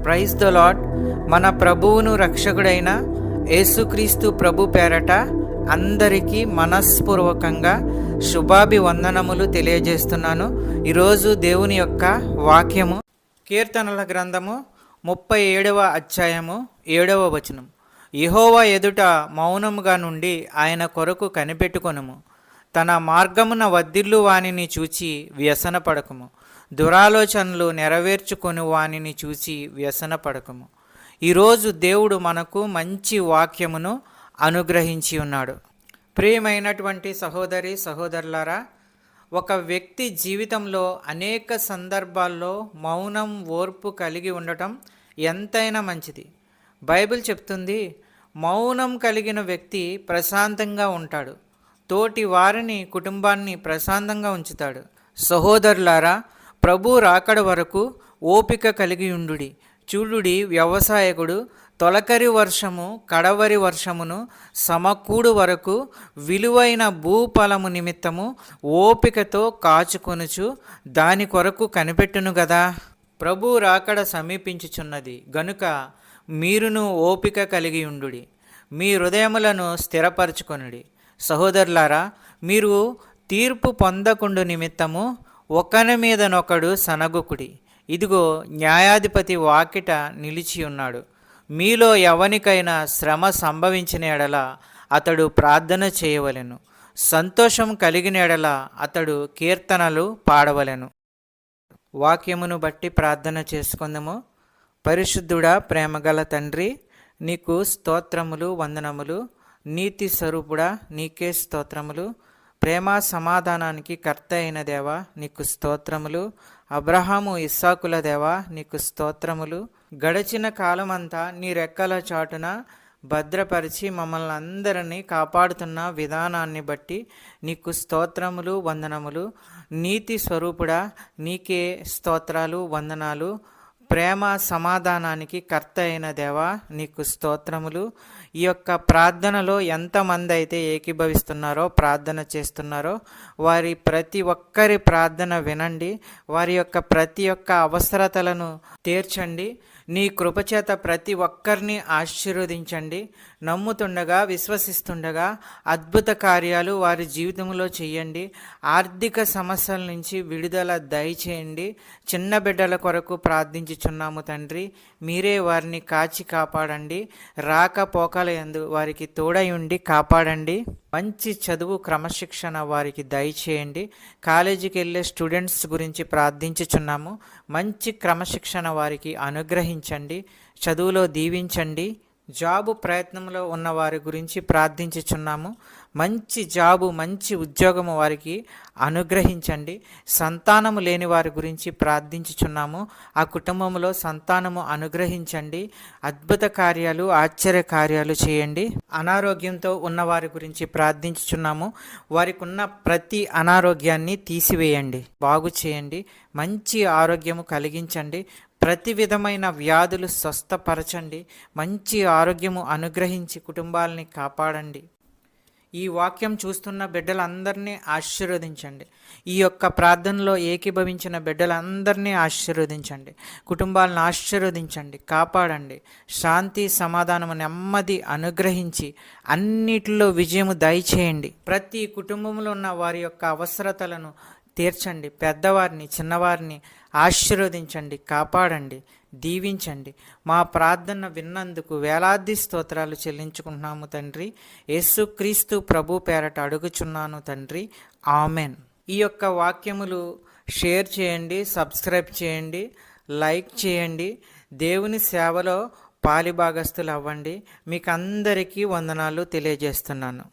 Praise the lord. మన ప్రభువును రక్షకుడైన యేసుక్రీస్తు ప్రభు పేరట అందరికీ మనస్పూర్వకంగా శుభాభివందనములు తెలియజేస్తున్నాను. ఈరోజు దేవుని యొక్క వాక్యము కీర్తనల గ్రంథము 37వ అధ్యాయము 7వ వచనం. యెహోవా ఎదుట మౌనముగా నుండి ఆయన కొరకు కనిపెట్టుకొనుము. తన మార్గమున వద్దిల్లు వానిని చూచి వ్యసనపడకము. దురాలోచనలు నెరవేర్చుకొని వానిని చూసి వ్యసనపడకము. ఈరోజు దేవుడు మనకు మంచి వాక్యమును అనుగ్రహించి ఉన్నాడు. ప్రియమైనటువంటి సహోదరి సహోదరులారా, ఒక వ్యక్తి జీవితంలో అనేక సందర్భాల్లో మౌనం ఓర్పు కలిగి ఉండటం ఎంతైనా మంచిది. బైబిల్ చెప్తుంది, మౌనం కలిగిన వ్యక్తి ప్రశాంతంగా ఉంటాడు, తోటి వారిని కుటుంబాన్ని ప్రశాంతంగా ఉంచుతాడు. సహోదరులారా, ప్రభు రాకడ వరకు ఓపిక కలిగి ఉండుడి. చూడుడి, వ్యవసాయకుడు తొలకరి వర్షము కడవరి వర్షమును సమకూడు వరకు విలువైన భూఫలము నిమిత్తము ఓపికతో కాచుకొనుచు దాని కొరకు కనిపెట్టును గదా. ప్రభు రాకడ సమీపించుచున్నది గనుక మీరును ఓపిక కలిగి ఉండుడి, మీ హృదయములను స్థిరపరచుకొనుడి. సహోదరులారా, మీరు తీర్పు పొందకుండు నిమిత్తము ఒకని మీదనొకడు సనగుకుడి. ఇదిగో, న్యాయాధిపతి వాకిట నిలిచి ఉన్నాడు. మీలో ఎవనికైనా శ్రమ సంభవించిన ఎడల అతడు ప్రార్థన చేయవలెను. సంతోషం కలిగిన ఎడల అతడు కీర్తనలు పాడవలెను. వాక్యమును బట్టి ప్రార్థన చేసుకుందాము. పరిశుద్ధుడా, ప్రేమగల తండ్రి, నీకు స్తోత్రములు, వందనములు. నీతి స్వరూపుడా, నీకే స్తోత్రములు. ప్రేమ సమాధానానికి కర్త అయిన దేవా, నీకు స్తోత్రములు. అబ్రహాము ఇస్సాకుల దేవా, నీకు స్తోత్రములు. గడిచిన కాలమంతా నీ రెక్కల చాటున భద్రపరిచి మమ్మల్ని అందరినీ కాపాడుతున్న విధానాన్ని బట్టి నీకు స్తోత్రములు, వందనములు. నీతి స్వరూపుడా, నీకే స్తోత్రాలు, వందనాలు. ప్రేమ సమాధానానికి కర్త అయిన దేవా, నీకు స్తోత్రములు. ఈ యొక్క ప్రార్థనలో ఎంతమంది అయితే ఏకీభవిస్తున్నారో, ప్రార్థన చేస్తున్నారో, వారి ప్రతి ఒక్కరి ప్రార్థన వినండి. వారి యొక్క ప్రతి ఒక్క అవసరతలను తీర్చండి. నీ కృపచేత ప్రతి ఒక్కరిని ఆశీర్వదించండి. నమ్ముతుండగా, విశ్వసిస్తుండగా అద్భుత కార్యాలు వారి జీవితంలో చేయండి. ఆర్థిక సమస్యల నుంచి విడుదల దయచేయండి. చిన్న బిడ్డల కొరకు ప్రార్థించుచున్నాము తండ్రి. మీరే వారిని కాచి కాపాడండి. రాకపోకల యందు వారికి తోడై ఉండి కాపాడండి. మంచి చదువు, క్రమశిక్షణ వారికి దయచేయండి. కాలేజీకి వెళ్ళే స్టూడెంట్స్ గురించి ప్రార్థించుచున్నాము. మంచి క్రమశిక్షణ వారికి అనుగ్రహించండి. చదువులో దీవించండి. జాబు ప్రయత్నంలో ఉన్న వారి గురించి ప్రార్థించుచున్నాము. మంచి జాబు, మంచి ఉద్యోగము వారికి అనుగ్రహించండి. సంతానము లేని వారి గురించి ప్రార్థించుచున్నాము. ఆ కుటుంబంలో సంతానము అనుగ్రహించండి. అద్భుత కార్యాలు, ఆశ్చర్య కార్యాలు చేయండి. అనారోగ్యంతో ఉన్న వారి గురించి ప్రార్థించుచున్నాము. వారికి ఉన్న ప్రతి అనారోగ్యాన్ని తీసివేయండి, బాగు చేయండి. మంచి ఆరోగ్యము కలిగించండి. ప్రతి విధమైన వ్యాధులు స్వస్థపరచండి. మంచి ఆరోగ్యము అనుగ్రహించి కుటుంబాలని కాపాడండి. ఈ వాక్యం చూస్తున్న బిడ్డలందరినీ ఆశీర్వదించండి. ఈ యొక్క ప్రార్థనలో ఏకీభవించిన బిడ్డలందరినీ ఆశీర్వదించండి. కుటుంబాలను ఆశీర్వదించండి, కాపాడండి. శాంతి, సమాధానము, నెమ్మది అనుగ్రహించి అన్నిటిలో విజయము దయచేయండి. ప్రతి కుటుంబంలో ఉన్న వారి యొక్క అవసరతలను తీర్చండి. పెద్దవారిని, చిన్నవారిని ఆశీర్వదించండి, కాపాడండి, దీవించండి. మా ప్రార్థన విన్నందుకు వేలాది స్తోత్రాలు చెల్లించుకుంటున్నాము తండ్రి. యేసుక్రీస్తు ప్రభు పేరట అడుగుచున్నాను తండ్రి, ఆమెన్. ఈ యొక్క వాక్యములు షేర్ చేయండి, సబ్స్క్రైబ్ చేయండి, లైక్ చేయండి. దేవుని సేవలో పాలిభాగస్తులు అవ్వండి. మీకు అందరికీ వందనాలు తెలియజేస్తున్నాను.